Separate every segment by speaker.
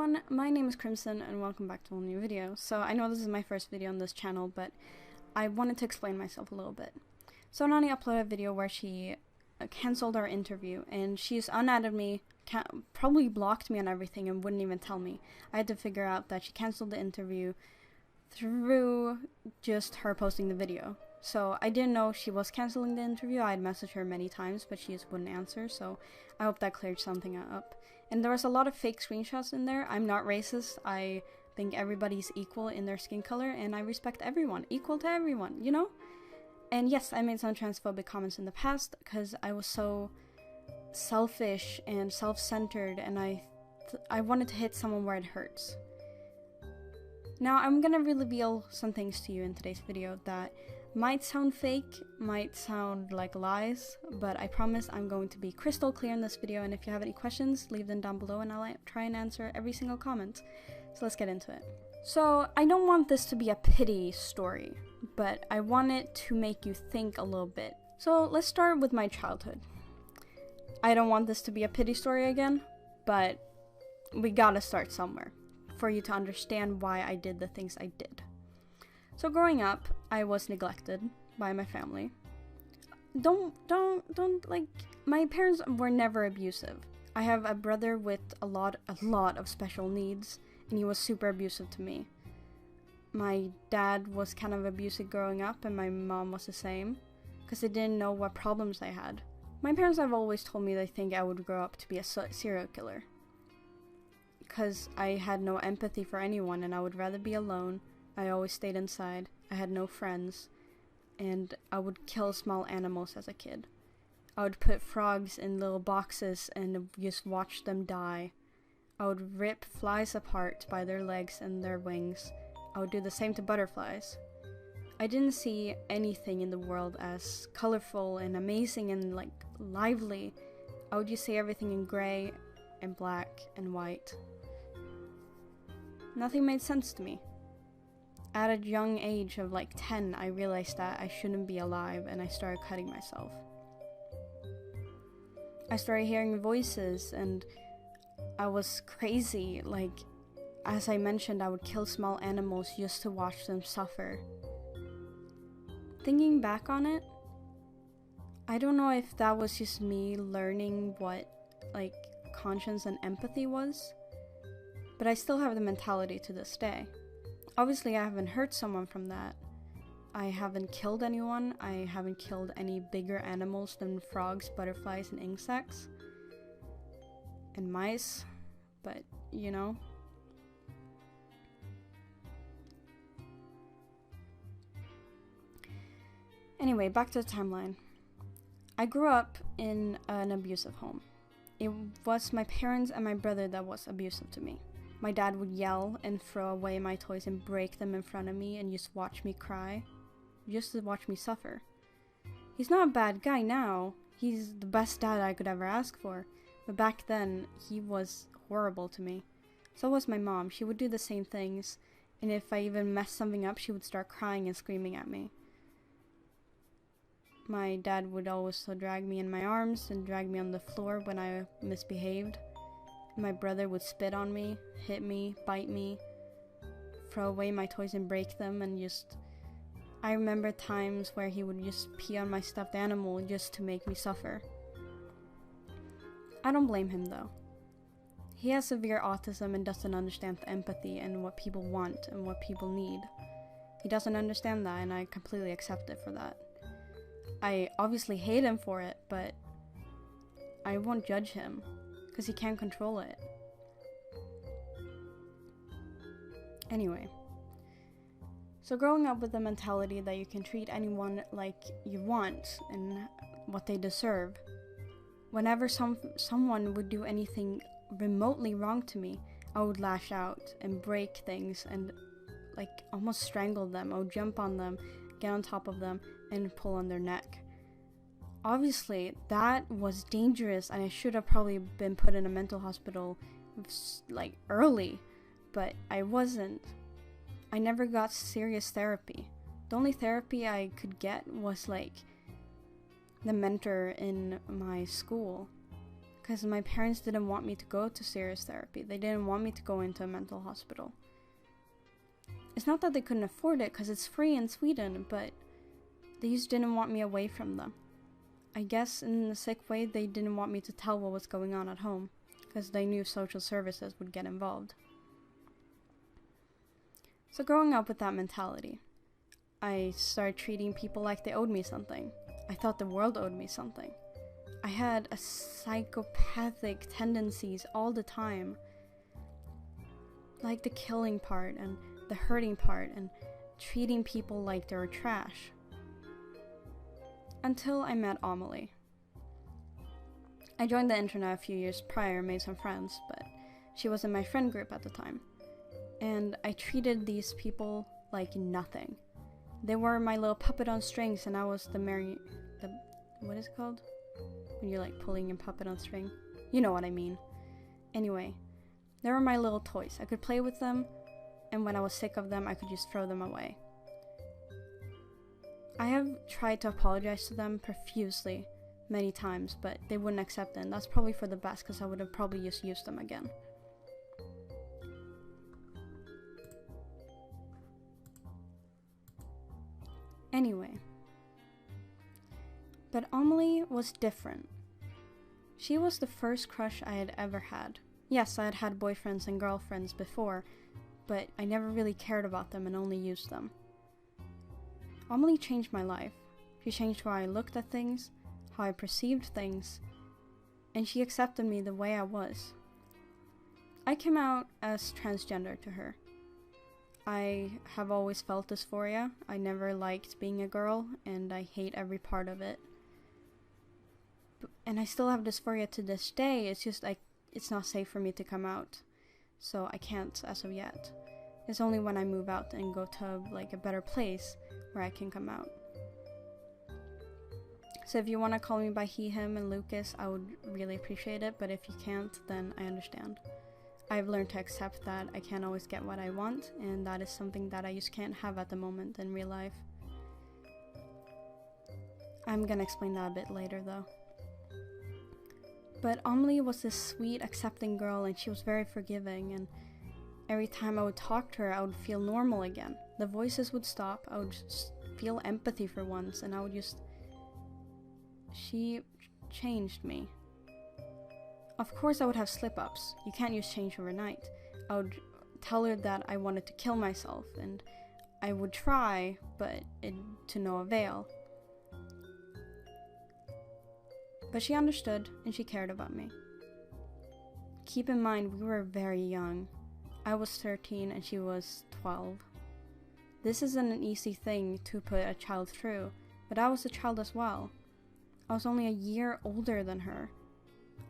Speaker 1: everyone, my name is Crimson and welcome back to a new video. So I know this is my first video on this channel, but I wanted to explain myself a little bit. So Nani uploaded a video where she cancelled our interview and she's unadded me, probably blocked me on everything and wouldn't even tell me. I had to figure out that she cancelled the interview through just her posting the video. So I didn't know she was cancelling the interview. I had messaged her many times, but she just wouldn't answer, so I hope that cleared something up. And there was a lot of fake screenshots in there. I'm not racist. I think everybody's equal in their skin color, and I respect everyone. Equal to everyone, you know? And yes, I made some transphobic comments in the past because I was so selfish and self-centered, and I wanted to hit someone where it hurts. Now, I'm gonna reveal some things to you in today's video that might sound fake, might sound like lies, but I promise I'm going to be crystal clear in this video, and if you have any questions, leave them down below and I'll try and answer every single comment. So let's get into it. So, I don't want this to be a pity story, but I want it to make you think a little bit. So, let's start with my childhood. I don't want this to be a pity story again, but we gotta start somewhere for you to understand why I did the things I did. So growing up, I was neglected by my family. My parents were never abusive. I have a brother with a lot of special needs, and he was super abusive to me. My dad was kind of abusive growing up, and my mom was the same, because they didn't know what problems I had. My parents have always told me they think I would grow up to be a serial killer, because I had no empathy for anyone, and I would rather be alone. I always stayed inside. I had no friends, and I would kill small animals as a kid. I would put frogs in little boxes and just watch them die. I would rip flies apart by their legs and their wings. I would do the same to butterflies. I didn't see anything in the world as colorful and amazing and lively. I would just see everything in gray and black and white. Nothing made sense to me. At a young age of 10, I realized that I shouldn't be alive, and I started cutting myself. I started hearing voices, and I was crazy. As I mentioned, I would kill small animals just to watch them suffer. Thinking back on it, I don't know if that was just me learning what conscience and empathy was, but I still have the mentality to this day. Obviously, I haven't hurt someone from that. I haven't killed anyone. I haven't killed any bigger animals than frogs, butterflies, and insects. And mice. But, you know. Anyway, back to the timeline. I grew up in an abusive home. It was my parents and my brother that was abusive to me. My dad would yell and throw away my toys and break them in front of me and just watch me cry, just to watch me suffer. He's not a bad guy now. He's the best dad I could ever ask for. But back then, he was horrible to me. So was my mom. She would do the same things, and if I even messed something up, she would start crying and screaming at me. My dad would always drag me in my arms and drag me on the floor when I misbehaved. My brother would spit on me, hit me, bite me, throw away my toys and break them, and I remember times where he would just pee on my stuffed animal just to make me suffer. I don't blame him though. He has severe autism and doesn't understand empathy and what people want and what people need. He doesn't understand that, and I completely accept it for that. I obviously hate him for it, but I won't judge him, because he can't control it. Anyway, so growing up with the mentality that you can treat anyone like you want and what they deserve, whenever someone would do anything remotely wrong to me, I would lash out and break things and almost strangle them. I would jump on them, get on top of them, and pull on their neck. Obviously, that was dangerous, and I should have probably been put in a mental hospital early, but I wasn't. I never got serious therapy. The only therapy I could get was the mentor in my school, because my parents didn't want me to go to serious therapy. They didn't want me to go into a mental hospital. It's not that they couldn't afford it, because it's free in Sweden, but they just didn't want me away from them. I guess in a sick way, they didn't want me to tell what was going on at home, because they knew social services would get involved. So growing up with that mentality, I started treating people like they owed me something. I thought the world owed me something. I had a psychopathic tendencies all the time. Like the killing part and the hurting part and treating people like they were trash. Until I met Amelie. I joined the internet a few years prior, made some friends, but she was in my friend group at the time. And I treated these people like nothing. They were my little puppet on strings, and I was what is it called? When you're like pulling your puppet on string. You know what I mean. Anyway, they were my little toys. I could play with them, and when I was sick of them, I could just throw them away. I have tried to apologize to them profusely many times, but they wouldn't accept it, and that's probably for the best, because I would have probably just used them again. Anyway, but Amelie was different. She was the first crush I had ever had. Yes, I had had boyfriends and girlfriends before, but I never really cared about them and only used them. Amelie changed my life. She changed how I looked at things, how I perceived things, and she accepted me the way I was. I came out as transgender to her. I have always felt dysphoria. I never liked being a girl, and I hate every part of it. And I still have dysphoria to this day. It's just it's not safe for me to come out, so I can't as of yet. It's only when I move out and go to like a better place where I can come out. So if you want to call me by he, him, and Lucas, I would really appreciate it, but if you can't, then I understand. I've learned to accept that I can't always get what I want, and that is something that I just can't have at the moment in real life. I'm gonna explain that a bit later though. But Amelie was this sweet, accepting girl, and she was very forgiving, and every time I would talk to her, I would feel normal again. The voices would stop, I would just feel empathy for once, and I would just... She changed me. Of course I would have slip-ups. You can't just change overnight. I would tell her that I wanted to kill myself, and I would try, but to no avail. But she understood, and she cared about me. Keep in mind, we were very young. I was 13 and she was 12. This isn't an easy thing to put a child through, but I was a child as well. I was only a year older than her.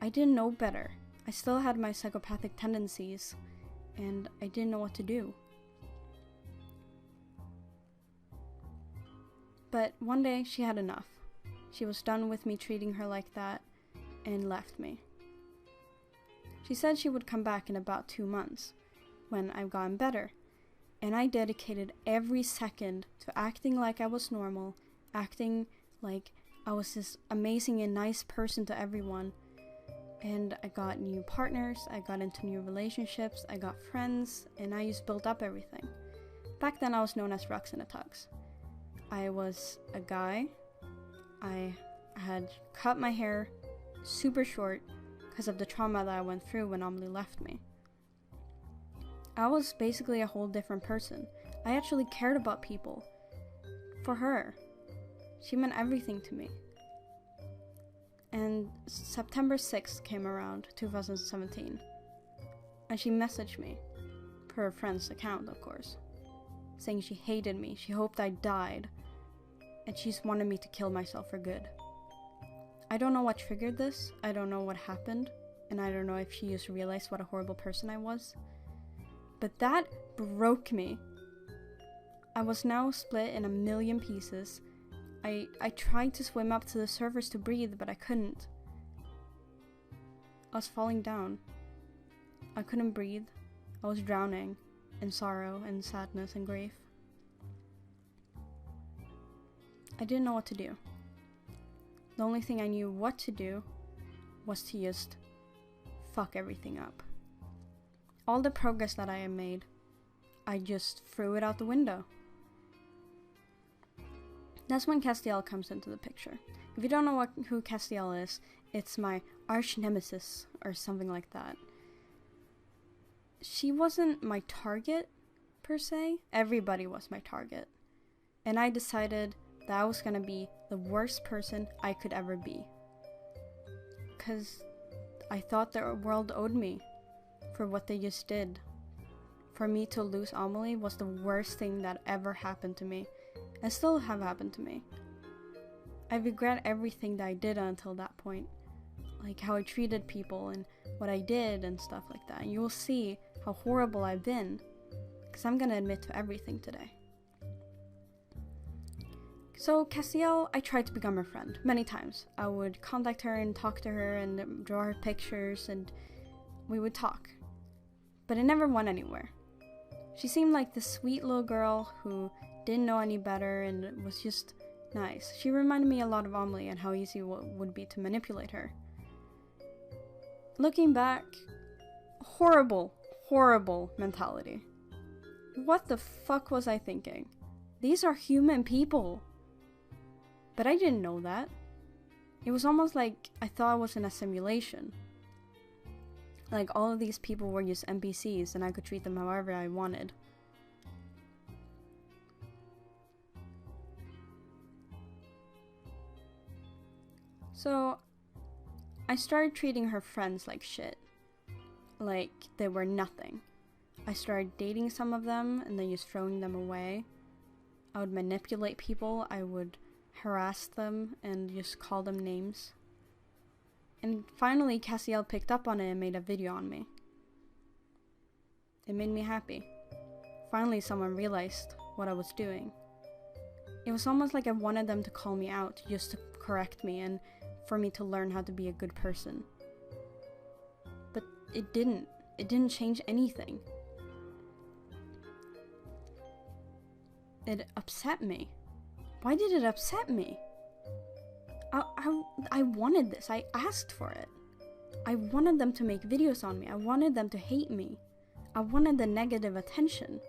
Speaker 1: I didn't know better. I still had my psychopathic tendencies, and I didn't know what to do. But one day, she had enough. She was done with me treating her like that, and left me. She said she would come back in about 2 months, when I've gotten better, and I dedicated every second to acting like I was normal, acting like I was this amazing and nice person to everyone. And I got new partners, I got into new relationships, I got friends, and I just built up everything. Back then I was known as Rux in a Tux. I was a guy. I had cut my hair super short because of the trauma that I went through when Amelie left me. I was basically a whole different person. I actually cared about people. For her. She meant everything to me. And September 6th came around, 2017. And she messaged me, per her friend's account of course, saying she hated me, she hoped I died, and she just wanted me to kill myself for good. I don't know what triggered this, I don't know what happened, and I don't know if she just realized what a horrible person I was. But that broke me. I was now split in a million pieces. I tried to swim up to the surface to breathe, but I couldn't. I was falling down. I couldn't breathe. I was drowning in sorrow and sadness and grief. I didn't know what to do. The only thing I knew what to do was to just fuck everything up. All the progress that I had made, I just threw it out the window. That's when Castiel comes into the picture. If you don't know who Castiel is, it's my arch nemesis or something like that. She wasn't my target, per se. Everybody was my target. And I decided that I was gonna be the worst person I could ever be. Because I thought the world owed me for what they just did. For me to lose Amelie was the worst thing that ever happened to me. And still have happened to me. I regret everything that I did until that point. Like how I treated people and what I did and stuff like that. And you will see how horrible I've been. Because I'm gonna admit to everything today. So Castiel, I tried to become her friend many times. I would contact her and talk to her and draw her pictures and we would talk. But it never went anywhere. She seemed like this sweet little girl who didn't know any better and was just nice. She reminded me a lot of Amelie and how easy it would be to manipulate her. Looking back, horrible mentality. What the fuck was I thinking? These are human people. But I didn't know that. It was almost like I thought I was in a simulation. Like all of these people were just NPCs and I could treat them however I wanted. So, I started treating her friends like shit. Like they were nothing. I started dating some of them and then just throwing them away. I would manipulate people, I would harass them and just call them names. And finally Castiel picked up on it and made a video on me. It made me happy. Finally someone realized what I was doing. It was almost like I wanted them to call me out just to correct me and for me to learn how to be a good person. But it didn't. It didn't change anything. It upset me. Why did it upset me? I wanted this. I asked for it. I wanted them to make videos on me. I wanted them to hate me. I wanted the negative attention.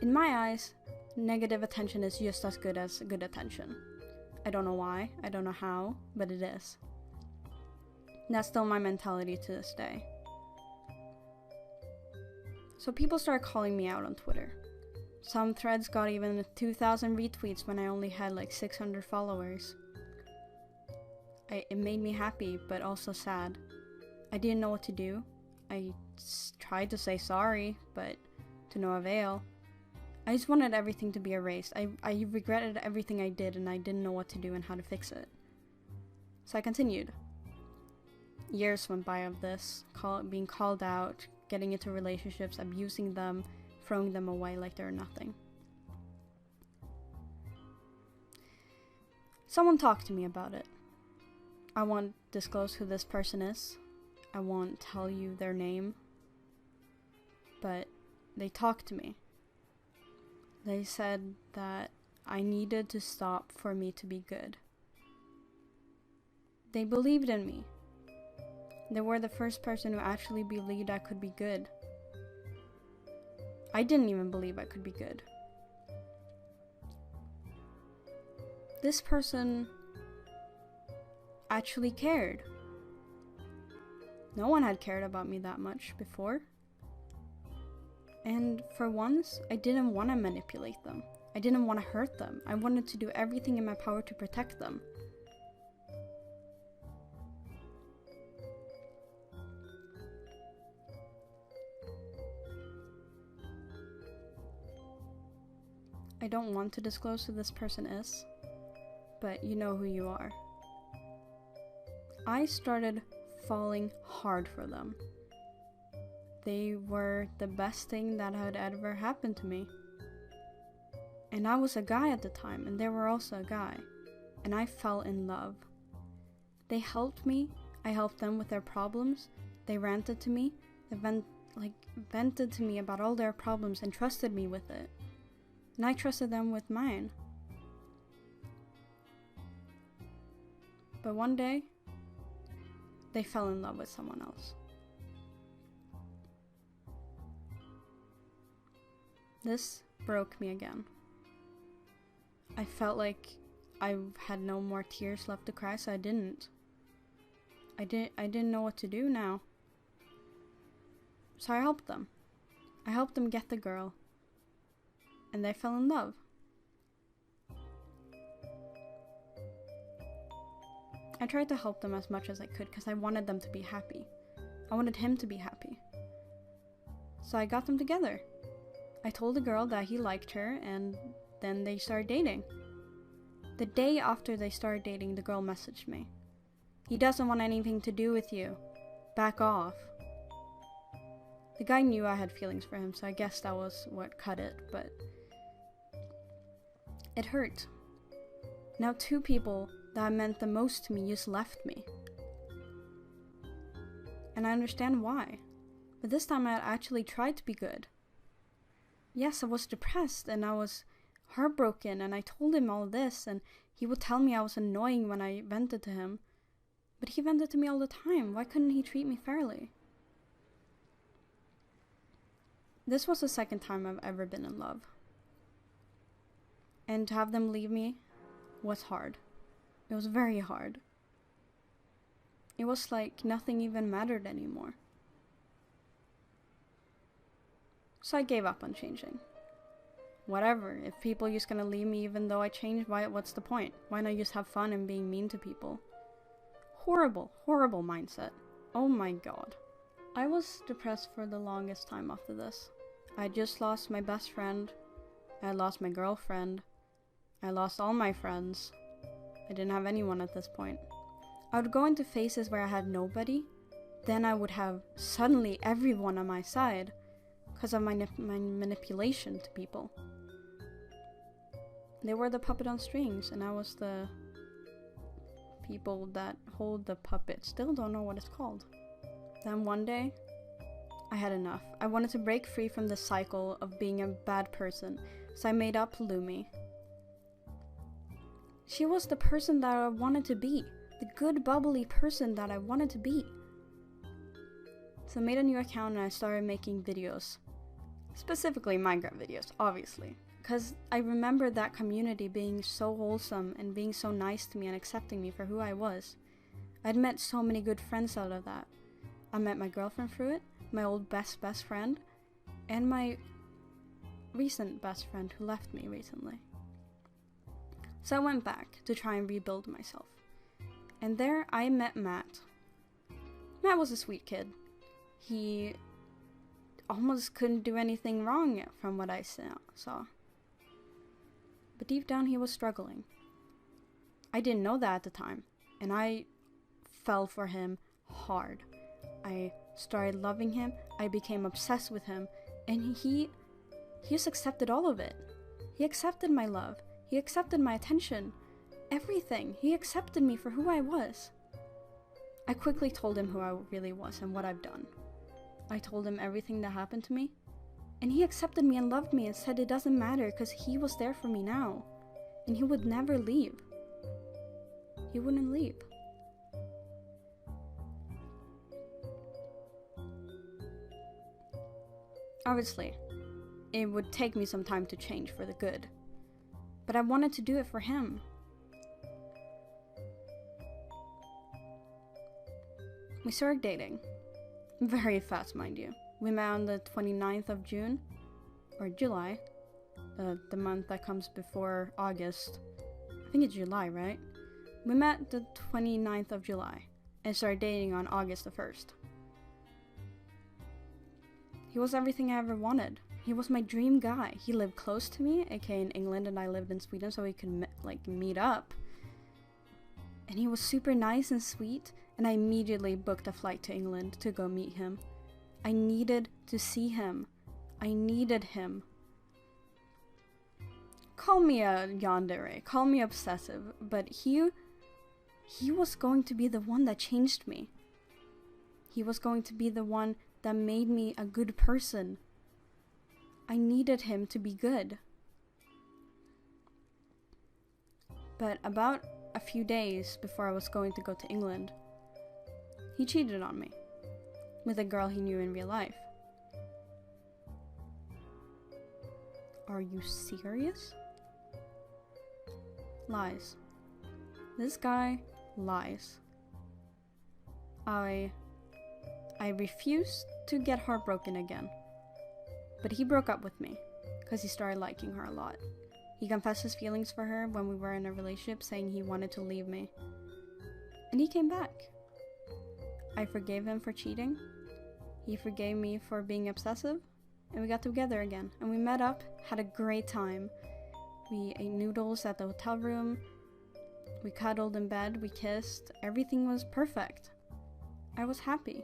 Speaker 1: In my eyes, negative attention is just as good as good attention. I don't know why, I don't know how, but it is. That's still my mentality to this day. So people started calling me out on Twitter. Some threads got even 2,000 retweets when I only had like 600 followers. It made me happy, but also sad. I didn't know what to do. I tried to say sorry, but to no avail. I just wanted everything to be erased. I regretted everything I did and I didn't know what to do and how to fix it. So I continued. Years went by of this, being called out, getting into relationships, abusing them, throwing them away like they're nothing. Someone talked to me about it. I won't disclose who this person is. I won't tell you their name. But they talked to me. They said that I needed to stop for me to be good. They believed in me. They were the first person who actually believed I could be good. I didn't even believe I could be good. This person actually cared. No one had cared about me that much before. And for once, I didn't want to manipulate them. I didn't want to hurt them. I wanted to do everything in my power to protect them. I don't want to disclose who this person is, but you know who you are. I started falling hard for them. They were the best thing that had ever happened to me. And I was a guy at the time, and they were also a guy. And I fell in love. They helped me. I helped them with their problems. They ranted to me. They vented to me about all their problems and trusted me with it. And I trusted them with mine. But one day, they fell in love with someone else. This broke me again. I felt like I had no more tears left to cry, so I didn't. I didn't know what to do now. So I helped them. I helped them get the girl. And they fell in love. I tried to help them as much as I could because I wanted them to be happy. I wanted him to be happy. So I got them together. I told the girl that he liked her, and then they started dating. The day after they started dating, the girl messaged me. "He doesn't want anything to do with you. Back off." The guy knew I had feelings for him, so I guess that was what cut it, but it hurt. Now 2 people that meant the most to me just left me. And I understand why. But this time I had actually tried to be good. Yes, I was depressed and I was heartbroken, and I told him all this, and he would tell me I was annoying when I vented to him. But he vented to me all the time. Why couldn't he treat me fairly? This was the second time I've ever been in love. And to have them leave me was hard. It was very hard. It was like nothing even mattered anymore. So I gave up on changing. Whatever, if people are just gonna leave me even though I change, what's the point? Why not just have fun and being mean to people? Horrible, horrible mindset. Oh my god. I was depressed for the longest time after this. I just lost my best friend. I lost my girlfriend. I lost all my friends. I didn't have anyone at this point. I would go into phases where I had nobody. Then I would have suddenly everyone on my side because of my manipulation to people. They were the puppet on strings, and I was the people that hold the puppet. Still don't know what it's called. Then one day, I had enough. I wanted to break free from the cycle of being a bad person, so I made up Lumi. She was the person that I wanted to be. The good, bubbly person that I wanted to be. So I made a new account and I started making videos. Specifically Minecraft videos, obviously. Because I remember that community being so wholesome and being so nice to me and accepting me for who I was. I'd met so many good friends out of that. I met my girlfriend through it, my old best friend, and my recent best friend who left me recently. So I went back to try and rebuild myself. And there I met Matt. Matt was a sweet kid. He almost couldn't do anything wrong from what I saw. But deep down he was struggling. I didn't know that at the time, and I fell for him hard. I started loving him, I became obsessed with him, and he just accepted all of it. He accepted my love, he accepted my attention, everything. He accepted me for who I was. I quickly told him who I really was and what I've done. I told him everything that happened to me, and he accepted me and loved me and said it doesn't matter because he was there for me now, and he would never leave. He wouldn't leave. Obviously, it would take me some time to change for the good, but I wanted to do it for him. We started dating. Very fast, mind you. We met on the 29th of June, or July, the month that comes before August. I think it's July, right? We met the 29th of July, and started dating on August the 1st. He was everything I ever wanted. He was my dream guy. He lived close to me, aka in England, and I lived in Sweden, so we could meet up. And he was super nice and sweet, and I immediately booked a flight to England to go meet him. I needed to see him. I needed him. Call me a yandere, call me obsessive, but he was going to be the one that changed me. He was going to be the one that made me a good person. I needed him to be good. But about a few days before I was going to go to England, He cheated on me with a girl he knew in real life. Are you serious? Lies. This guy lies. I refused to get heartbroken again. But he broke up with me because he started liking her a lot. He confessed his feelings for her when we were in a relationship, saying he wanted to leave me. And he came back. I forgave him for cheating. He forgave me for being obsessive. And we got together again. And we met up, had a great time. We ate noodles at the hotel room. We cuddled in bed, we kissed. Everything was perfect. I was happy.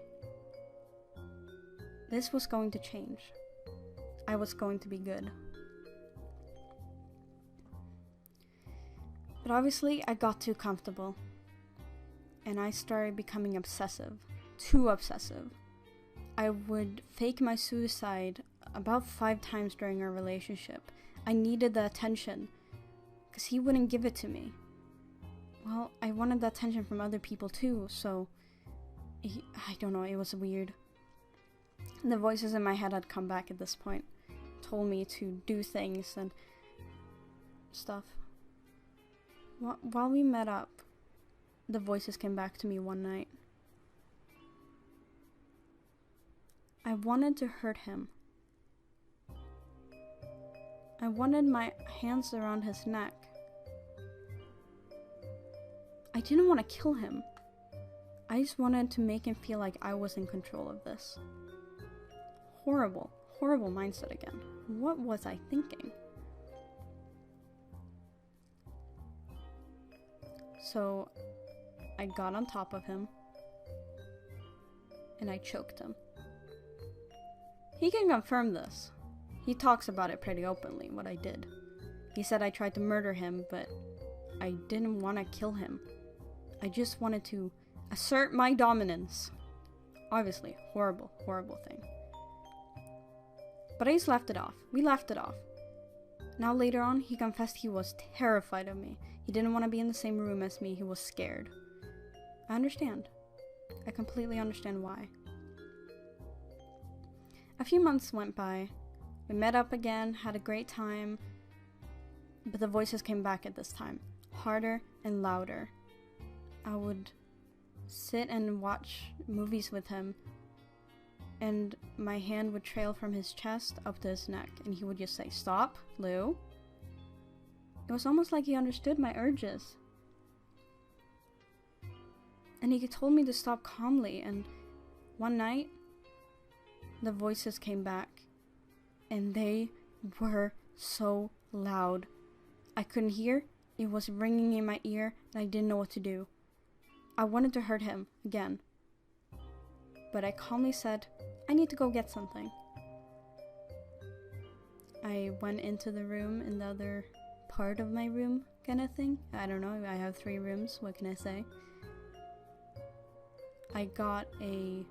Speaker 1: This was going to change. I was going to be good. But obviously, I got too comfortable. And I started becoming obsessive. Too obsessive. I would fake my suicide about 5 times during our relationship. I needed the attention, because he wouldn't give it to me. Well, I wanted the attention from other people too, so I don't know, it was weird. The voices in my head had come back at this point, told me to do things and stuff. While we met up, the voices came back to me one night. I wanted to hurt him. I wanted my hands around his neck. I didn't want to kill him. I just wanted to make him feel like I was in control of this. Horrible, horrible mindset again. What was I thinking? So, I got on top of him, and I choked him. He can confirm this. He talks about it pretty openly, what I did. He said I tried to murder him, but I didn't want to kill him. I just wanted to assert my dominance. Obviously, horrible, horrible thing. But I just laughed it off. We laughed it off. Now later on, he confessed he was terrified of me. He didn't want to be in the same room as me. He was scared. I understand. I completely understand why. A few months went by. We met up again, had a great time. But the voices came back at this time. Harder and louder. I would sit and watch movies with him, and my hand would trail from his chest up to his neck, and he would just say, "Stop, Lou." It was almost like he understood my urges. And he told me to stop calmly, and one night, the voices came back, and they were so loud. I couldn't hear, it was ringing in my ear, and I didn't know what to do. I wanted to hurt him again, but I calmly said, I need to go get something. I went into the room, in the other part of my room, kind of thing. I don't know, I have 3 rooms, what can I say? I got a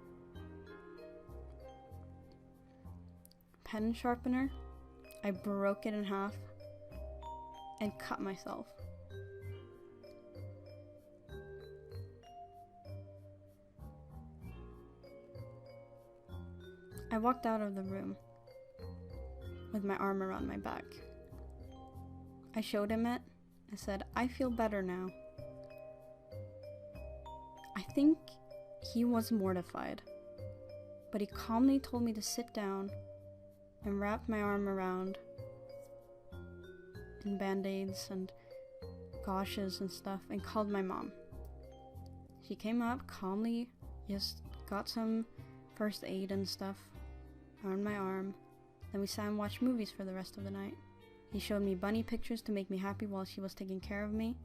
Speaker 1: pen sharpener. I broke it in half and cut myself. I walked out of the room with my arm around my back. I showed him it. I said, I feel better now. I think he was mortified, but he calmly told me to sit down and wrap my arm around in band-aids and gauches and stuff, and called my mom. She came up calmly, just got some first aid and stuff on my arm. Then we sat and watched movies for the rest of the night. He showed me bunny pictures to make me happy while she was taking care of me.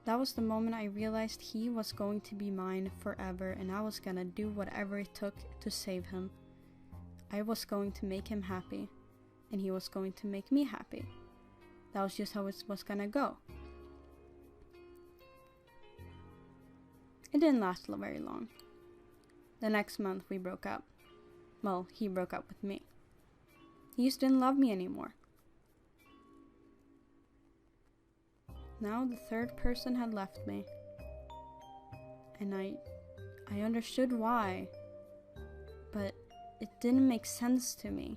Speaker 1: That was the moment I realized he was going to be mine forever, and I was gonna do whatever it took to save him. I was going to make him happy, and he was going to make me happy. That was just how it was gonna go. It didn't last very long. The next month we broke up. Well, he broke up with me. He just didn't love me anymore. Now the third person had left me, and I I understood why, but it didn't make sense to me.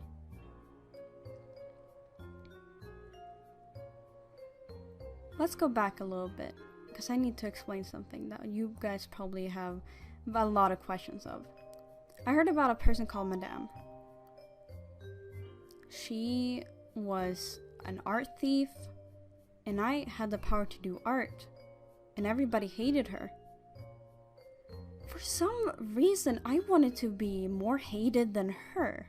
Speaker 1: Let's go back a little bit, because I need to explain something that you guys probably have a lot of questions of. I heard about a person called Madame. She was an art thief, and I had the power to do art, and everybody hated her. For some reason, I wanted to be more hated than her.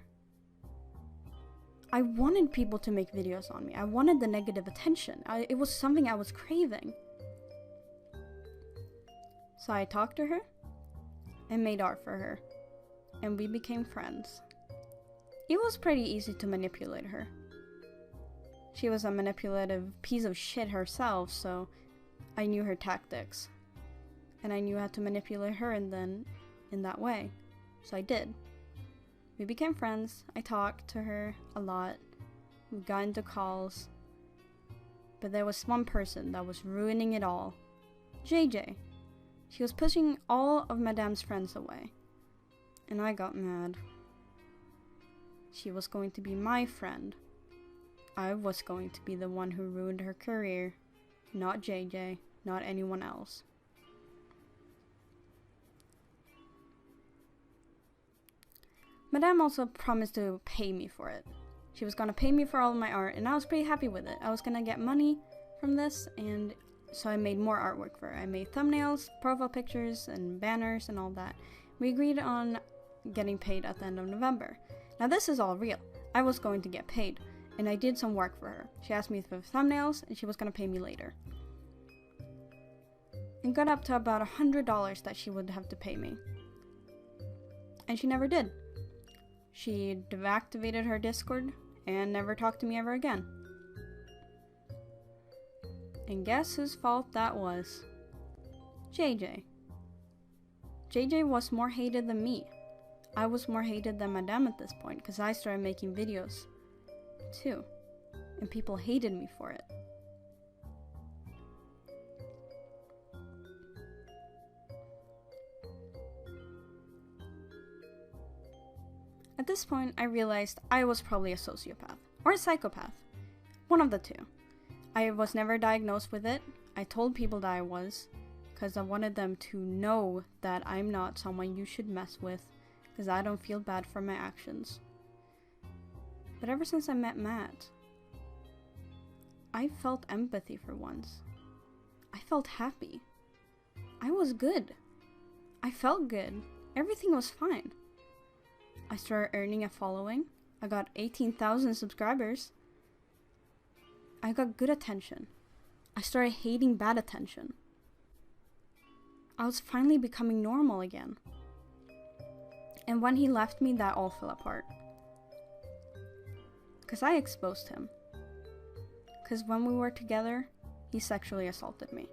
Speaker 1: I wanted people to make videos on me. I wanted the negative attention. It was something I was craving. So I talked to her and made art for her, and we became friends. It was pretty easy to manipulate her. She was a manipulative piece of shit herself, so I knew her tactics. And I knew how to manipulate her in that way. So I did. We became friends. I talked to her a lot. We got into calls. But there was one person that was ruining it all. JJ. She was pushing all of Madame's friends away. And I got mad. She was going to be my friend. I was going to be the one who ruined her career. Not JJ. Not anyone else. Madame also promised to pay me for it. She was gonna pay me for all of my art, and I was pretty happy with it. I was gonna get money from this, and so I made more artwork for her. I made thumbnails, profile pictures, and banners, and all that. We agreed on getting paid at the end of November. Now this is all real. I was going to get paid, and I did some work for her. She asked me for thumbnails, and she was gonna pay me later. It got up to about $100 that she would have to pay me. And she never did. She deactivated her Discord and never talked to me ever again. And guess whose fault that was? JJ. JJ was more hated than me. I was more hated than Madame at this point because I started making videos too. And people hated me for it. At this point, I realized I was probably a sociopath, or a psychopath. One of the two. I was never diagnosed with it. I told people that I was, because I wanted them to know that I'm not someone you should mess with, because I don't feel bad for my actions. But ever since I met Matt, I felt empathy for once. I felt happy. I was good. I felt good. Everything was fine. I started earning a following. I got 18,000 subscribers. I got good attention. I started hating bad attention. I was finally becoming normal again. And when he left me, that all fell apart. Because I exposed him. Because when we were together, he sexually assaulted me.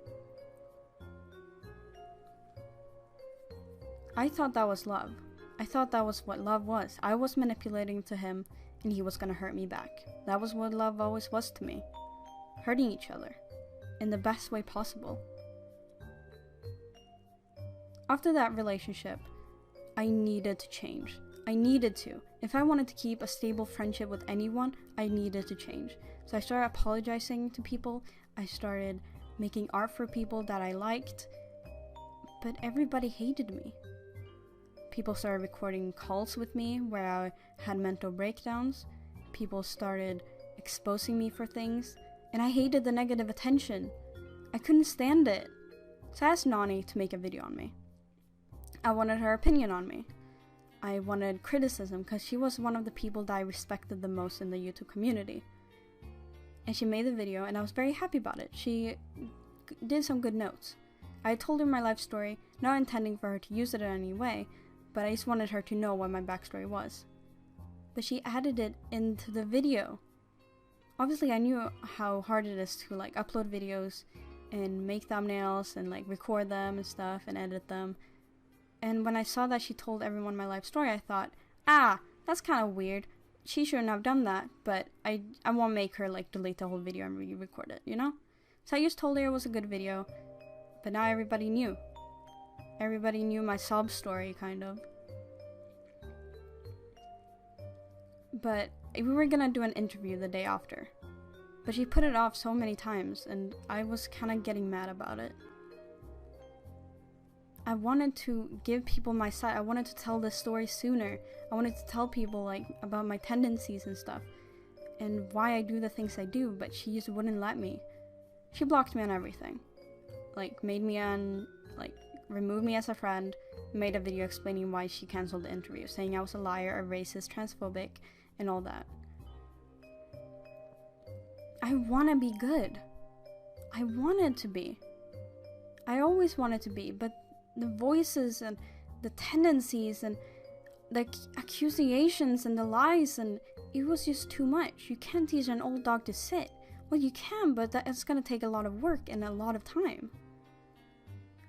Speaker 1: I thought that was love. I thought that was what love was. I was manipulating to him, and he was gonna hurt me back. That was what love always was to me. Hurting each other. In the best way possible. After that relationship, I needed to change. I needed to. If I wanted to keep a stable friendship with anyone, I needed to change. So I started apologizing to people. I started making art for people that I liked. But everybody hated me. People started recording calls with me where I had mental breakdowns. People started exposing me for things. And I hated the negative attention. I couldn't stand it. So I asked Nani to make a video on me. I wanted her opinion on me. I wanted criticism because she was one of the people that I respected the most in the YouTube community. And she made the video and I was very happy about it. She did some good notes. I told her my life story, not intending for her to use it in any way, but I just wanted her to know what my backstory was. But she added it into the video. Obviously I knew how hard it is to upload videos and make thumbnails and record them and stuff and edit them. And when I saw that she told everyone my life story, I thought, that's kind of weird. She shouldn't have done that, but I won't make her delete the whole video and re-record it, you know? So I just told her it was a good video, but now everybody knew. Everybody knew my sob story, kind of. But we were gonna do an interview the day after. But she put it off so many times, and I was kind of getting mad about it. I wanted to give people my side. I wanted to tell this story sooner. I wanted to tell people, like, about my tendencies and stuff, and why I do the things I do, but she just wouldn't let me. She blocked me on everything. Like, made me removed me as a friend, made a video explaining why she canceled the interview, saying I was a liar, a racist, transphobic, and all that. I want to be good. I wanted to be. I always wanted to be, but the voices and the tendencies and the accusations and the lies, and it was just too much. You can't teach an old dog to sit. Well, you can, but it's gonna take a lot of work and a lot of time.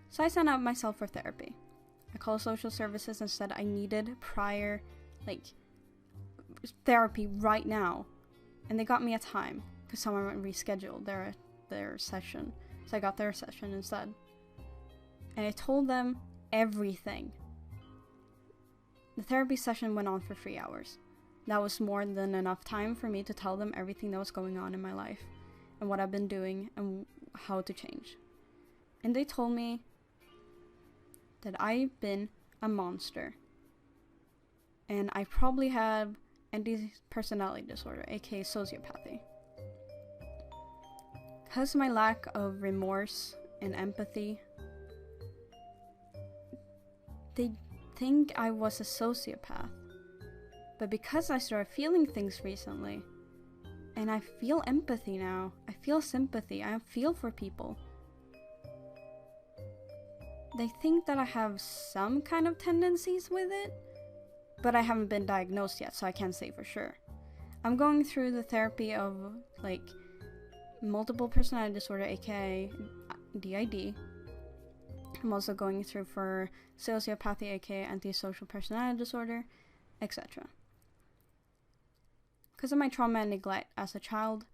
Speaker 1: So I signed up myself for therapy. I called social services and said I needed prior, therapy right now. And they got me a time, because someone rescheduled their session. So I got their session instead. And I told them everything. The therapy session went on for 3 hours. That was more than enough time for me to tell them everything that was going on in my life, and what I've been doing, and how to change. And they told me that I've been a monster. And I probably have anti-personality disorder, aka sociopathy. Because of my lack of remorse and empathy, they think I was a sociopath. But because I started feeling things recently, and I feel empathy now, I feel sympathy, I feel for people, they think that I have some kind of tendencies with it, but I haven't been diagnosed yet, so I can't say for sure. I'm going through the therapy of, multiple personality disorder, aka DID. I'm also going through for sociopathy, aka antisocial personality disorder, etc. Because of my trauma and neglect as a child,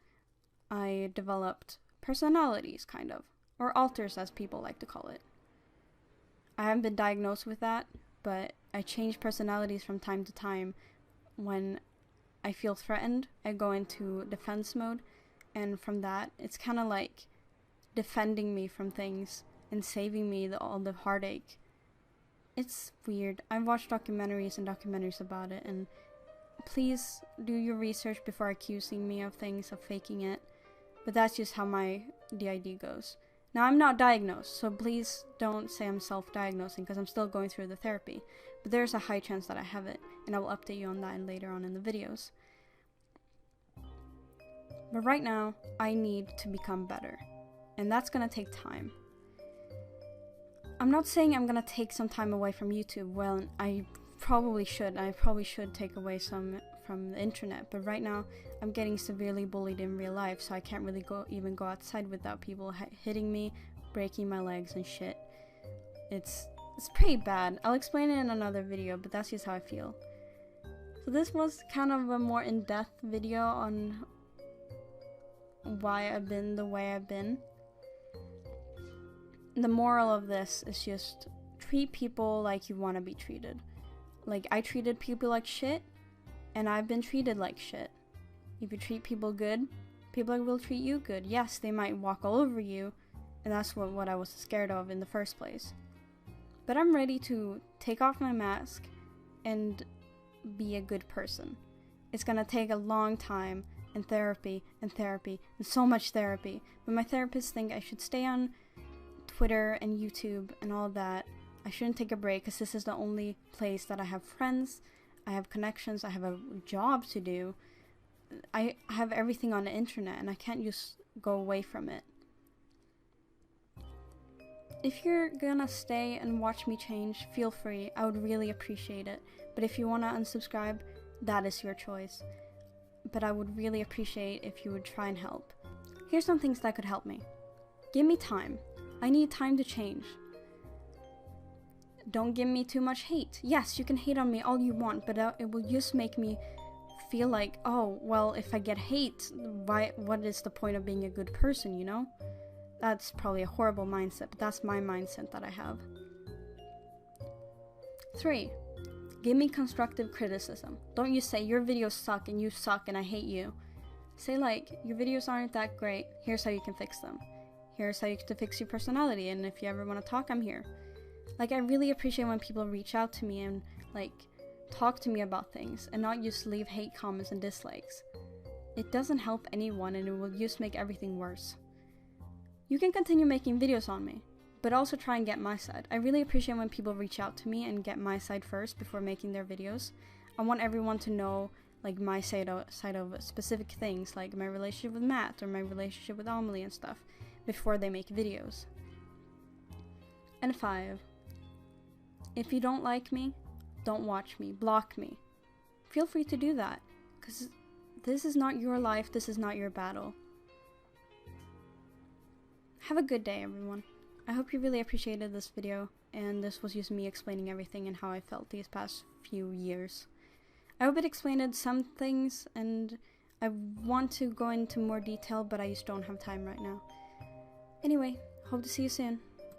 Speaker 1: I developed personalities, kind of, or alters as people like to call it. I haven't been diagnosed with that, but I change personalities from time to time. When I feel threatened, I go into defense mode, and from that, it's kind of like defending me from things and saving me all the heartache. It's weird. I've watched documentaries and documentaries about it, and please do your research before accusing me of things, of faking it. But that's just how my DID goes. Now, I'm not diagnosed, so please don't say I'm self-diagnosing, because I'm still going through the therapy. But there's a high chance that I have it, and I will update you on that later on in the videos. But right now, I need to become better, and that's gonna take time. I'm not saying I'm gonna take some time away from YouTube. Well, I probably should. I probably should take away some from the internet, but right now I'm getting severely bullied in real life, so I can't really even go outside without people hitting me, breaking my legs and shit. It's pretty bad. I'll explain it in another video, but that's just how I feel. So this was kind of a more in-depth video on why I've been the way I've been. The moral of this is just treat people like you want to be treated. Like, I treated people like shit, and I've been treated like shit. If you treat people good, people will treat you good. Yes, they might walk all over you, and that's what I was scared of in the first place. But I'm ready to take off my mask and be a good person. It's gonna take a long time, and therapy, and so much therapy. But my therapists think I should stay on Twitter and YouTube and all that. I shouldn't take a break, because this is the only place that I have friends, I have connections, I have a job to do. I have everything on the internet, and I can't just go away from it. If you're gonna stay and watch me change, feel free. I would really appreciate it. But if you wanna unsubscribe, that is your choice. But I would really appreciate if you would try and help. Here's some things that could help me. Give me time. I need time to change. Don't give me too much hate. Yes, you can hate on me all you want, but it will just make me feel like, oh, well, if I get hate, what is the point of being a good person, you know? That's probably a horrible mindset, but that's my mindset that I have. 3. Give me constructive criticism. Don't you say your videos suck and you suck and I hate you. Say like, your videos aren't that great, here's how you can fix them. Here's how you can fix your personality, and if you ever want to talk, I'm here. Like, I really appreciate when people reach out to me and like talk to me about things and not just leave hate comments and dislikes. It doesn't help anyone and it will just make everything worse. You can continue making videos on me, but also try and get my side. I really appreciate when people reach out to me and get my side first before making their videos. I want everyone to know like my side of specific things, like my relationship with Matt or my relationship with Amelie and stuff, before they make videos. And 5. If you don't like me, don't watch me, block me. Feel free to do that, because this is not your life, this is not your battle. Have a good day, everyone. I hope you really appreciated this video, and this was just me explaining everything and how I felt these past few years. I hope it explained some things, and I want to go into more detail, but I just don't have time right now. Anyway, hope to see you soon.